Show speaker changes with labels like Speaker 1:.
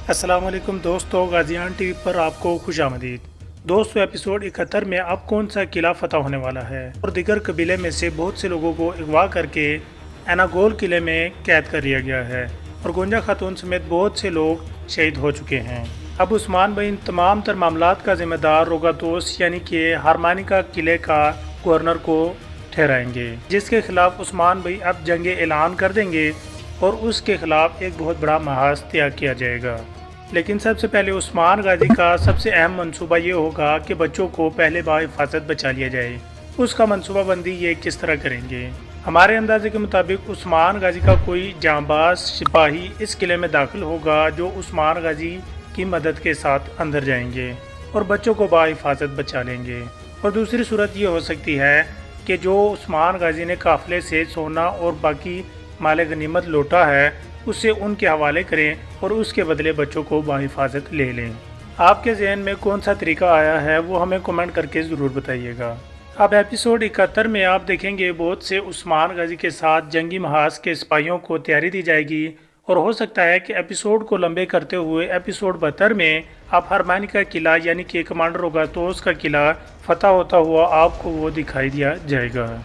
Speaker 1: السلام علیکم دوستو، غازیان ٹی وی پر آپ کو خوش آمدید۔ دوستو، ایپیسوڈ 71 میں اب کون سا قلعہ فتح ہونے والا ہے اور دیگر قبیلے میں سے بہت سے لوگوں کو اغوا کر کے ایناگول قلعے میں قید کر لیا گیا ہے اور گونجا خاتون سمیت بہت سے لوگ شہید ہو چکے ہیں۔ اب عثمان بھائی ان تمام تر معاملات کا ذمہ دار روگاتوس یعنی کہ ہارمانیکا قلعے کا گورنر کو ٹھہرائیں گے، جس کے خلاف عثمان بھائی اب جنگ اعلان کر دیں گے اور اس کے خلاف ایک بہت بڑا محاذ تیار کیا جائے گا۔ لیکن سب سے پہلے عثمان غازی کا سب سے اہم منصوبہ یہ ہوگا کہ بچوں کو پہلے بحفاظت بچا لیا جائے۔ اس کا منصوبہ بندی یہ کس طرح کریں گے؟ ہمارے اندازے کے مطابق عثمان غازی کا کوئی جانباز سپاہی اس قلعے میں داخل ہوگا جو عثمان غازی کی مدد کے ساتھ اندر جائیں گے اور بچوں کو بحفاظت بچا لیں گے۔ اور دوسری صورت یہ ہو سکتی ہے کہ جو عثمان غازی نے قافلے سے سونا اور باقی مال غنیمت لوٹا ہے اسے ان کے حوالے کریں اور اس کے بدلے بچوں کو بحفاظت لے لیں۔ آپ کے ذہن میں کون سا طریقہ آیا ہے وہ ہمیں کمنٹ کر کے ضرور بتائیے گا۔ اب ایپیسوڈ 71 میں آپ دیکھیں گے بہت سے عثمان غازی کے ساتھ جنگی محاذ کے سپاہیوں کو تیاری دی جائے گی اور ہو سکتا ہے کہ ایپیسوڈ کو لمبے کرتے ہوئے ایپیسوڈ 72 میں آپ ہارمانیکا قلعہ یعنی کہ کمانڈر روگاتوس کا قلعہ فتح ہوتا ہوا آپ کو وہ دکھائی دیا جائے گا۔